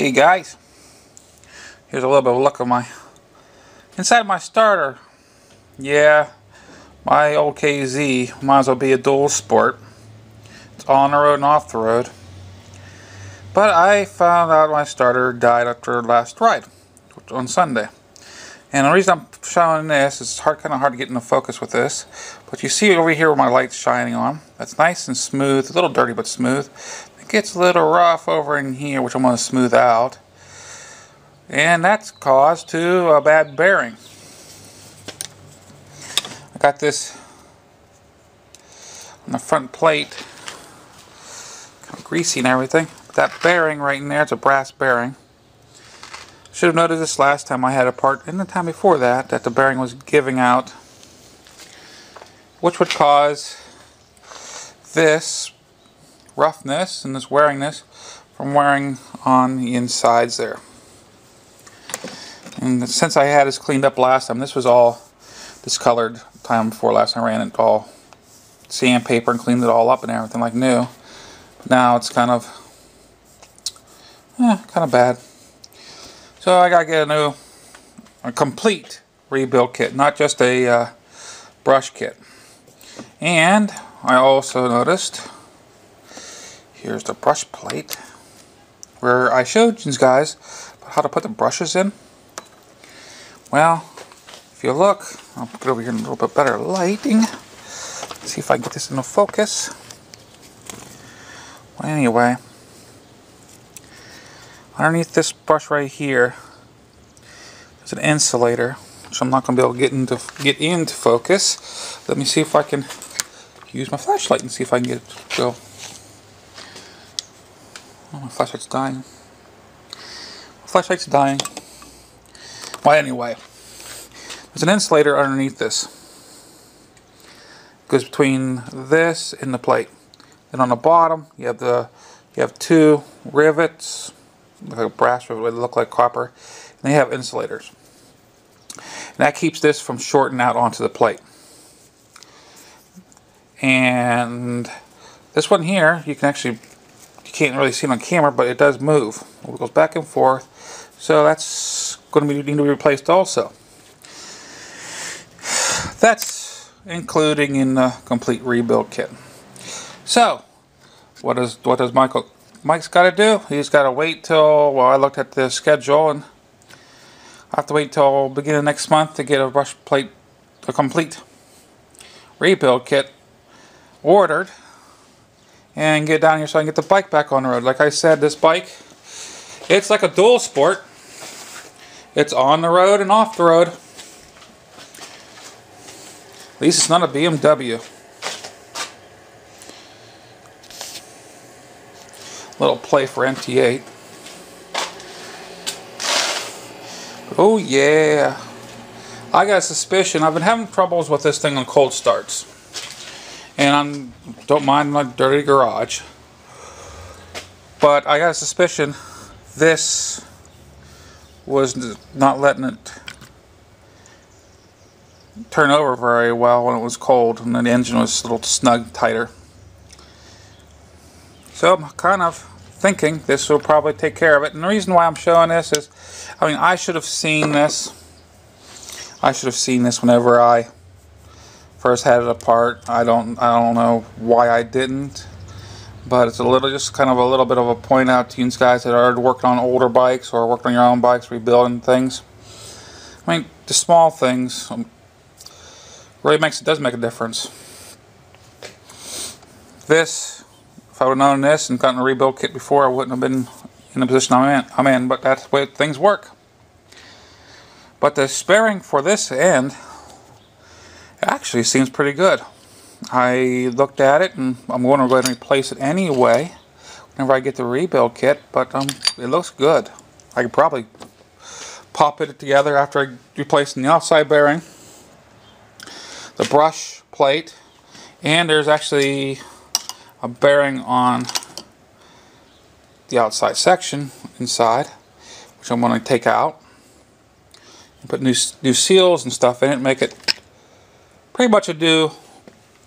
Hey guys, here's a little bit of a look at inside my starter. Yeah, my old KZ might as well be a dual sport. It's on the road and off the road. But I found out my starter died after last ride on Sunday. And the reason I'm showing this is kind of hard to get into focus with this. But you see over here where my light's shining on. That's nice and smooth, a little dirty but smooth. It gets a little rough over in here, which I'm going to smooth out. And that's caused to a bad bearing. I got this on the front plate, kind of greasy and everything. But that bearing right in there, it's a brass bearing. Should have noticed this last time I had a part, and the time before that the bearing was giving out, which would cause this roughness and this wearingness from wearing on the insides there. And since I had this cleaned up last time, this was all discolored time before last time I ran it all sandpaper and cleaned it all up and everything like new. Now it's kind of bad. So I gotta get a complete rebuild kit, not just a brush kit. And I also noticed, here's the brush plate, where I showed you guys how to put the brushes in. Well, if you look, I'll put it over here in a little bit better lighting. Let's see if I can get this into focus. Well, anyway, underneath this brush right here, there's an insulator, which I'm not going to be able to get into focus. Let me see if I can use my flashlight and see if I can get it to go. Oh, my flashlight's dying. My flashlight's dying. Well, anyway, there's an insulator underneath this. It goes between this and the plate. And on the bottom, you have two rivets, like a brass rivet, they look like copper. And they have insulators. And that keeps this from shorting out onto the plate. And this one here, you can't really see it on camera, but it does move. It goes back and forth. So that's going to need to be replaced also. That's including in the complete rebuild kit. So, what does Mike's got to do? He's got to wait till, well, I looked at the schedule, and I have to wait till beginning of next month to get a brush plate, a complete rebuild kit ordered, and get down here so I can get the bike back on the road. Like I said, this bike, it's like a dual sport. It's on the road and off the road. At least it's not a BMW. Little play for MT8. Oh yeah. I got a suspicion. I've been having troubles with this thing on cold starts. And I don't mind my dirty garage. But I got a suspicion this was not letting it turn over very well when it was cold, and the engine was a little snug tighter. So I'm kind of thinking this will probably take care of it. And the reason why I'm showing this is, I mean, I should have seen this. I should have seen this whenever I first had it apart. I don't know why I didn't. But it's just kind of a little bit of a point out to you guys that are working on older bikes or working on your own bikes, rebuilding things. I mean, the small things really does make a difference. This, if I would have known this and gotten a rebuild kit before, I wouldn't have been in the position I'm in. But that's the way things work. But the sparing for this end actually seems pretty good. I looked at it, and I'm going to go ahead and replace it anyway whenever I get the rebuild kit, but it looks good. I could probably pop it together after I replace the outside bearing, the brush plate, and there's actually a bearing on the outside section inside, which I'm going to take out and put new seals and stuff in it, make it pretty much a new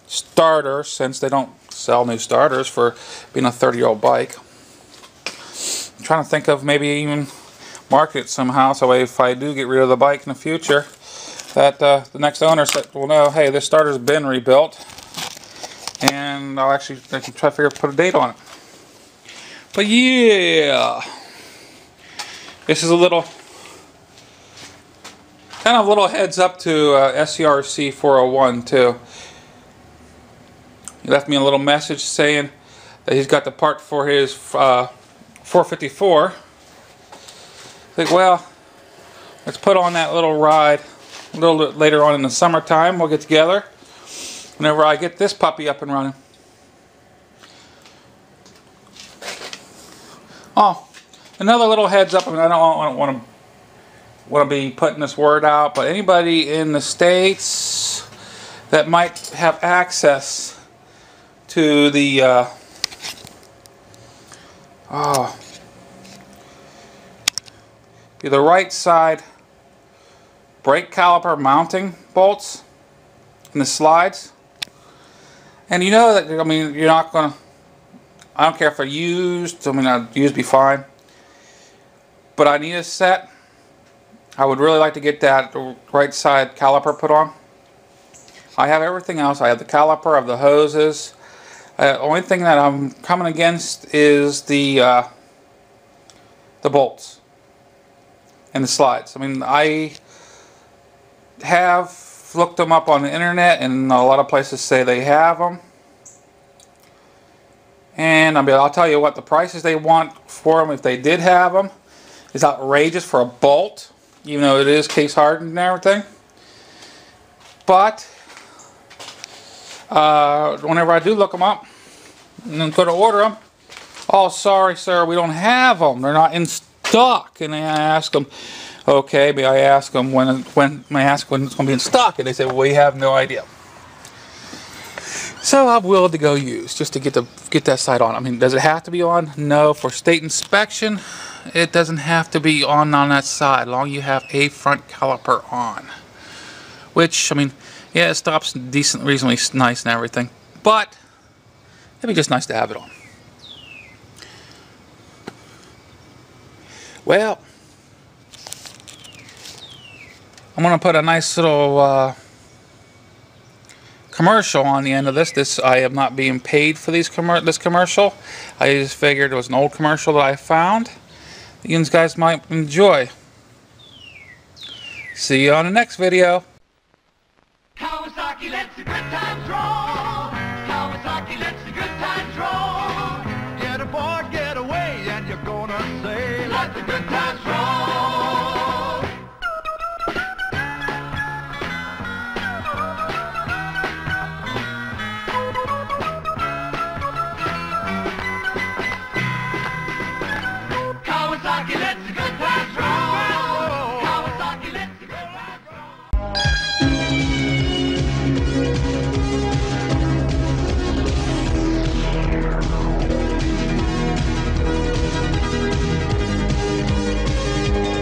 starter, since they don't sell new starters for being a 30-year-old bike. I'm trying to think of maybe even market it somehow, so if I do get rid of the bike in the future, that the next owner will know, hey, this starter's been rebuilt, and I can try to figure put a date on it. But yeah, this is a little heads up to SCRC 401 too. He left me a little message saying that he's got the part for his 454. I think, well, let's put on that little ride a little bit later on in the summertime. We'll get together whenever I get this puppy up and running. Oh, another little heads up. I mean, I don't want to be putting this word out, but anybody in the States that might have access to the the right side brake caliper mounting bolts in the slides, and you know that, I mean, you're not gonna, I don't care if they're used, I mean, used be fine, but I need a set. I would really like to get that right side caliper put on. I have everything else. I have the caliper, I have the hoses. Only thing that I'm coming against is the bolts and the slides. I mean, I have looked them up on the internet, and a lot of places say they have them. And I mean, I'll tell you what, the prices they want for them, if they did have them, is outrageous for a bolt, even though it is case hardened and everything. But whenever I do look them up and then go to order them, oh, sorry sir, we don't have them, they're not in stock. And then I ask them, okay, may I ask them when it's going to be in stock? And they say, well, we have no idea. So I'm willing to go use just to get that side on. I mean, does it have to be on? No. For state inspection, it doesn't have to be on that side, as long as you have a front caliper on. Which, I mean, yeah, it stops decent, reasonably nice and everything, but it'd be just nice to have it on. Well, I'm gonna put a nice little commercial on the end of this. I am not being paid for this commercial. I just figured it was an old commercial that I found that you guys might enjoy. See you on the next video. Kawasaki lets the good times roll. Kawasaki lets the good times roll. Get aboard, get away, and you're gonna say, let the good